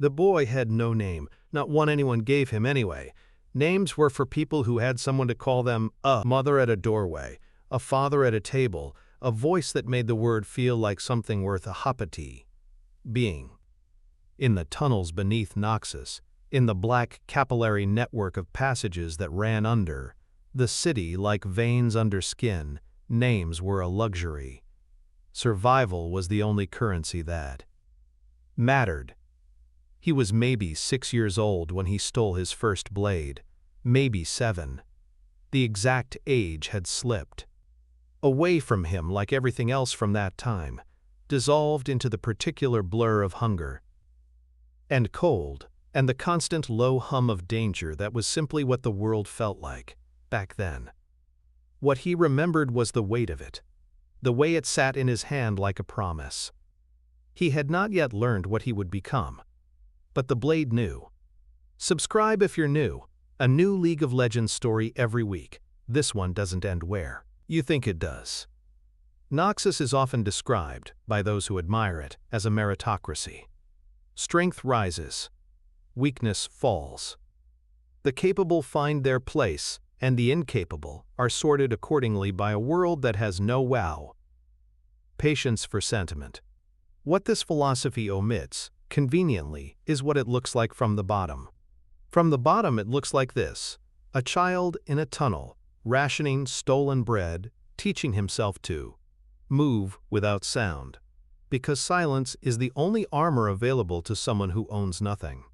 The boy had no name, not one anyone gave him anyway. Names were for people who had someone to call them: a mother at a doorway, a father at a table, a voice that made the word feel like something worth a hoppity. Being. In the tunnels beneath Noxus, in the black capillary network of passages that ran under the city like veins under skin, names were a luxury. Survival was the only currency that mattered. He was maybe 6 years old when he stole his first blade, maybe 7. The exact age had slipped away from him like everything else from that time, dissolved into the particular blur of hunger and cold, and the constant low hum of danger that was simply what the world felt like back then. What he remembered was the weight of it, the way it sat in his hand like a promise. He had not yet learned what he would become, but the blade knew. Subscribe if you're new. A new League of Legends story every week. This one doesn't end where you think it does. Noxus is often described, by those who admire it, as a meritocracy. Strength rises, weakness falls. The capable find their place, and the incapable are sorted accordingly by a world that has no wow. Patience for sentiment. What this philosophy omits, conveniently, is what it looks like from the bottom. From the bottom it looks like this: a child in a tunnel, rationing stolen bread, teaching himself to move without sound, because silence is the only armor available to someone who owns nothing.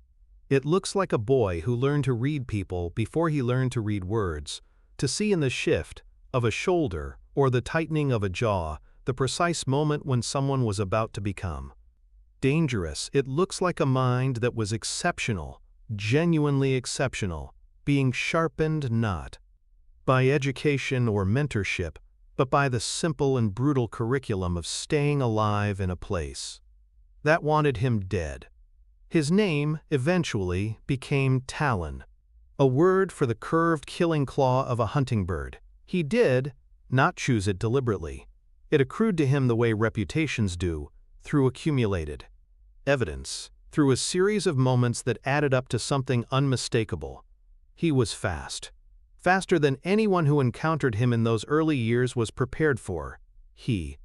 It looks like a boy who learned to read people before he learned to read words, to see in the shift of a shoulder or the tightening of a jaw the precise moment when someone was about to become dangerous. It looks like a mind that was exceptional, genuinely exceptional, being sharpened not by education or mentorship, but by the simple and brutal curriculum of staying alive in a place that wanted him dead. His name, eventually, became Talon, a word for the curved killing claw of a hunting bird. He did not choose it deliberately. It accrued to him the way reputations do, through accumulated evidence, through a series of moments that added up to something unmistakable. He was fast. Faster than anyone who encountered him in those early years was prepared for. He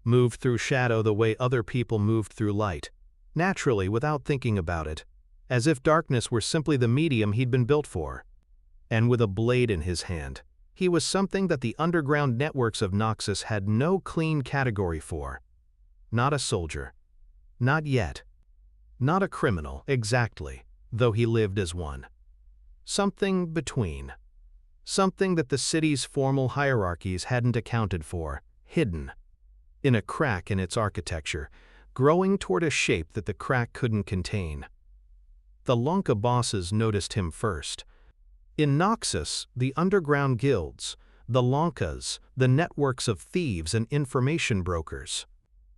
moved through shadow the way other people moved through light, naturally without thinking about it, as if darkness were simply the medium he'd been built for. And with a blade in his hand, he was something that the underground networks of Noxus had no clean category for. Not a soldier. Not yet. Not a criminal, exactly, though he lived as one. Something between. Something that the city's formal hierarchies hadn't accounted for, hidden in a crack in its architecture, growing toward a shape that the crack couldn't contain. The Lanka bosses noticed him first. In Noxus, the underground guilds, the Lankas, the networks of thieves and information brokers,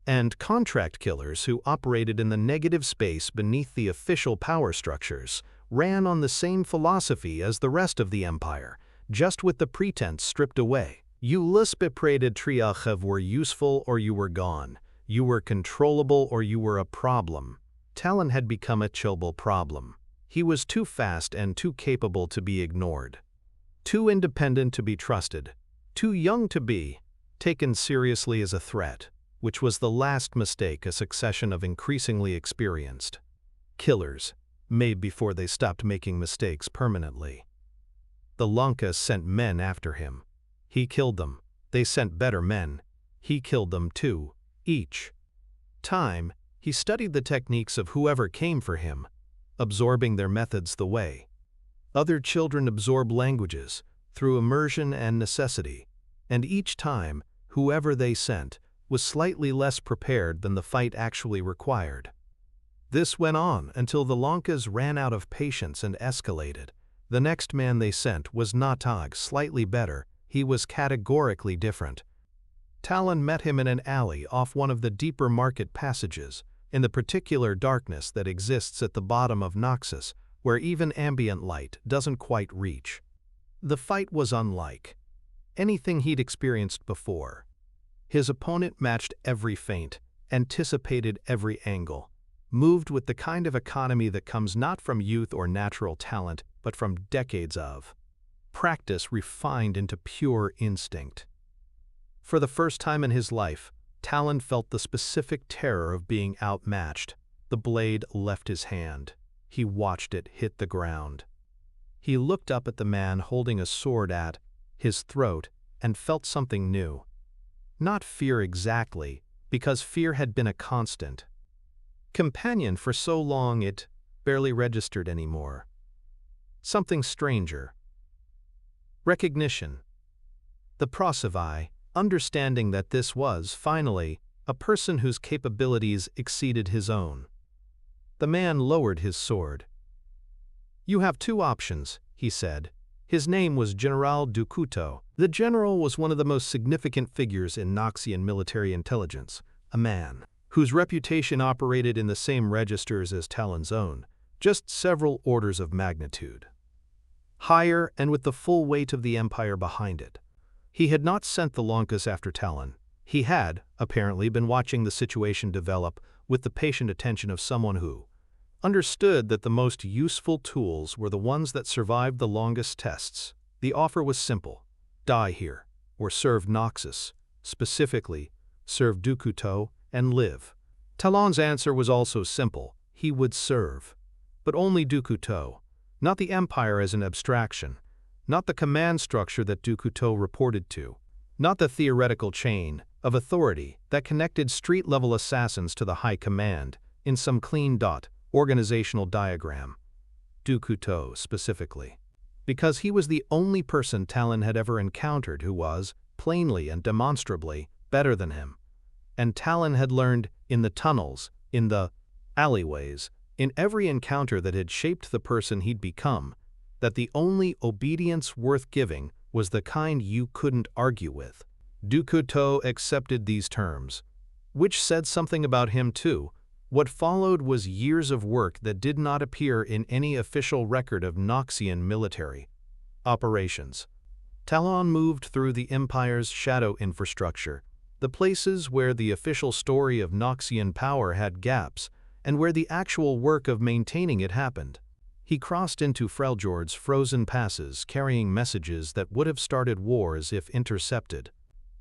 and contract killers who operated in the negative space beneath the official power structures, ran on the same philosophy as the rest of the empire, just with the pretense stripped away. You lusbepreded triachev were useful or you were gone. You were controllable or you were a problem. Talon had become a chillable problem. He was too fast and too capable to be ignored. Too independent to be trusted. Too young to be taken seriously as a threat, which was the last mistake a succession of increasingly experienced killers made before they stopped making mistakes permanently. The Lankas sent men after him. He killed them. They sent better men. He killed them too. Each time, he studied the techniques of whoever came for him, absorbing their methods the way other children absorb languages, through immersion and necessity, and each time, whoever they sent was slightly less prepared than the fight actually required. This went on until the Lankas ran out of patience and escalated. The next man they sent was Natag, slightly better. He was categorically different. Talon met him in an alley off one of the deeper market passages, in the particular darkness that exists at the bottom of Noxus, where even ambient light doesn't quite reach. The fight was unlike anything he'd experienced before. His opponent matched every feint, anticipated every angle, moved with the kind of economy that comes not from youth or natural talent, but from decades of practice refined into pure instinct. For the first time in his life, Talon felt the specific terror of being outmatched. The blade left his hand. He watched it hit the ground. He looked up at the man holding a sword at his throat and felt something new. Not fear exactly, because fear had been a constant companion for so long it barely registered anymore. Something stranger. Recognition. The prosody, understanding that this was, finally, a person whose capabilities exceeded his own. The man lowered his sword. "You have two options," he said. His name was General Du Couteau. The general was one of the most significant figures in Noxian military intelligence, a man whose reputation operated in the same registers as Talon's own, just several orders of magnitude higher and with the full weight of the Empire behind it. He had not sent the Noxus after Talon. He had, apparently, been watching the situation develop with the patient attention of someone who understood that the most useful tools were the ones that survived the longest tests. The offer was simple: die here, or serve Noxus, specifically, serve Du Couteau, and live. Talon's answer was also simple: he would serve. But only Du Couteau, not the Empire as an abstraction, not the command structure that Du Couteau reported to, not the theoretical chain of authority that connected street-level assassins to the high command in some clean organizational diagram. Du Couteau specifically. Because he was the only person Talon had ever encountered who was, plainly and demonstrably, better than him. And Talon had learned in the tunnels, in the alleyways, in every encounter that had shaped the person he'd become, that the only obedience worth giving was the kind you couldn't argue with. Du Couteau accepted these terms, which said something about him too. What followed was years of work that did not appear in any official record of Noxian military operations. Talon moved through the Empire's shadow infrastructure, the places where the official story of Noxian power had gaps, and where the actual work of maintaining it happened. He crossed into Freljord's frozen passes carrying messages that would have started wars if intercepted.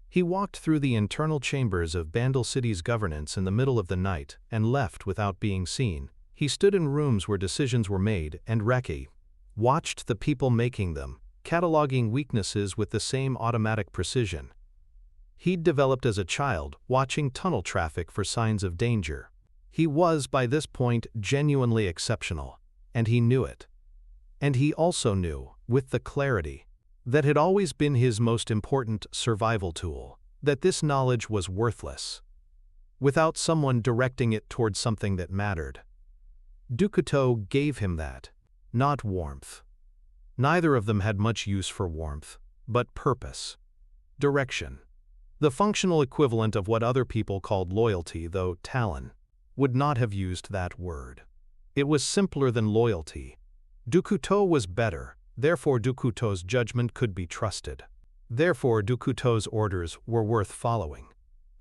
He walked through the internal chambers of Bandle City's governance in the middle of the night and left without being seen. He stood in rooms where decisions were made and Reki watched the people making them, cataloging weaknesses with the same automatic precision he'd developed as a child, watching tunnel traffic for signs of danger. He was, by this point, genuinely exceptional, and he knew it. And he also knew, with the clarity that had always been his most important survival tool, that this knowledge was worthless without someone directing it towards something that mattered. Du Couteau gave him that, not warmth. Neither of them had much use for warmth, but purpose, direction. The functional equivalent of what other people called loyalty, though Talon would not have used that word. It was simpler than loyalty. Du Couteau was better, therefore Du Couteau's judgment could be trusted. Therefore Du Couteau's orders were worth following.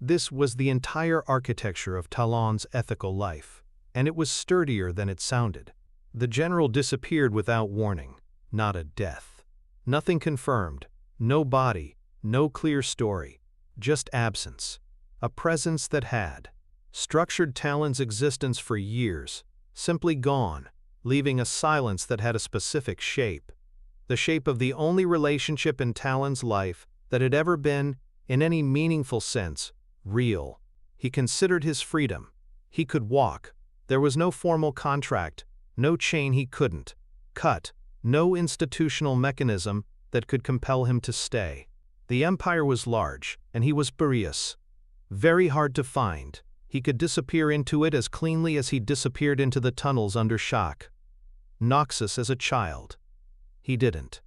This was the entire architecture of Talon's ethical life, and it was sturdier than it sounded. The general disappeared without warning, not a death. Nothing confirmed, no body, no clear story, just absence. A presence that had structured Talon's existence for years, simply gone, leaving a silence that had a specific shape. The shape of the only relationship in Talon's life that had ever been, in any meaningful sense, real. He considered his freedom. He could walk. There was no formal contract, no chain he couldn't cut, no institutional mechanism that could compel him to stay. The Empire was large, and he was spurious. Very hard to find. He could disappear into it as cleanly as he disappeared into the tunnels under shock. Noxus as a child. He didn't.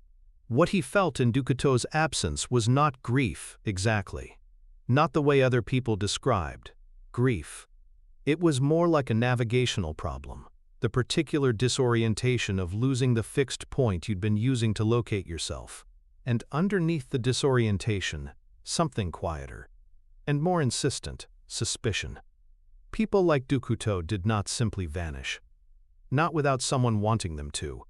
What he felt in Du Couteau's absence was not grief, exactly. Not the way other people described grief. It was more like a navigational problem, the particular disorientation of losing the fixed point you'd been using to locate yourself. And underneath the disorientation, something quieter and more insistent: suspicion. People like Du Couteau did not simply vanish. Not without someone wanting them to.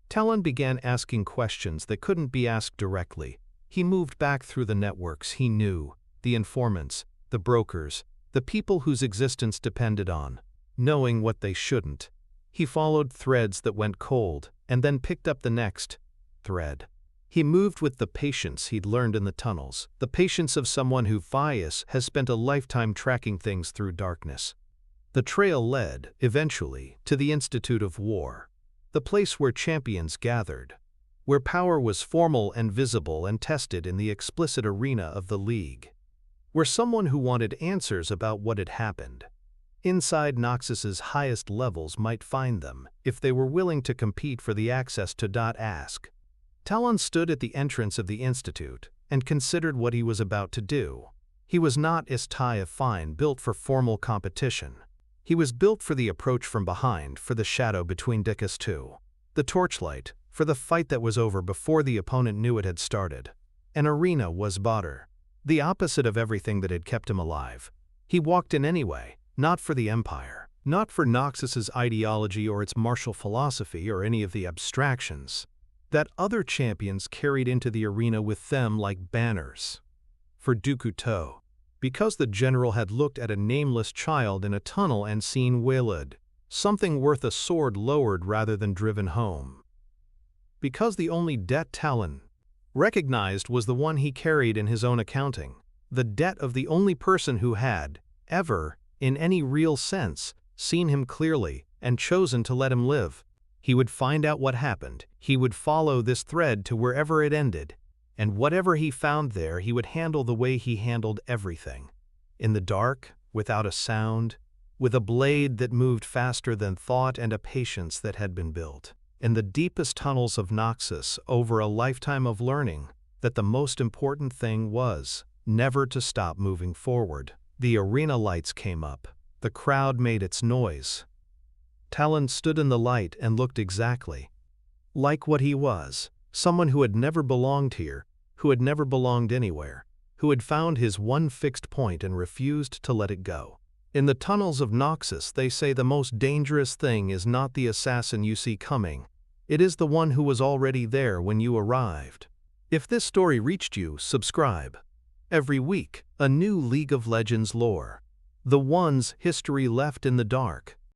Talon began asking questions that couldn't be asked directly. He moved back through the networks he knew, the informants, the brokers, the people whose existence depended on knowing what they shouldn't. He followed threads that went cold, and then picked up the next thread. He moved with the patience he'd learned in the tunnels, the patience of someone who has spent a lifetime tracking things through darkness. The trail led, eventually, to the Institute of War, the place where champions gathered, where power was formal and visible and tested in the explicit arena of the League, where someone who wanted answers about what had happened inside Noxus's highest levels might find them if they were willing to compete for the access to ask. Talon stood at the entrance of the Institute and considered what he was about to do. He was not fine built for formal competition. He was built for the approach from behind, for the shadow between Dickus II, the torchlight, for the fight that was over before the opponent knew it had started. An arena was Badr, the opposite of everything that had kept him alive. He walked in anyway, not for the Empire, not for Noxus's ideology or its martial philosophy or any of the abstractions that other champions carried into the arena with them like banners. For Du Couteau, because the general had looked at a nameless child in a tunnel and seen Waylid, something worth a sword lowered rather than driven home. Because the only debt Talon recognized was the one he carried in his own accounting, the debt of the only person who had, ever, in any real sense, seen him clearly and chosen to let him live. He would find out what happened, he would follow this thread to wherever it ended, and whatever he found there he would handle the way he handled everything. In the dark, without a sound, with a blade that moved faster than thought and a patience that had been built. In the deepest tunnels of Noxus, over a lifetime of learning, that the most important thing was never to stop moving forward. The arena lights came up. The crowd made its noise. Talon stood in the light and looked exactly like what he was, someone who had never belonged here, who had never belonged anywhere, who had found his one fixed point and refused to let it go. In the tunnels of Noxus, they say the most dangerous thing is not the assassin you see coming, it is the one who was already there when you arrived. If this story reached you, subscribe. Every week, a new League of Legends lore. The ones history left in the dark.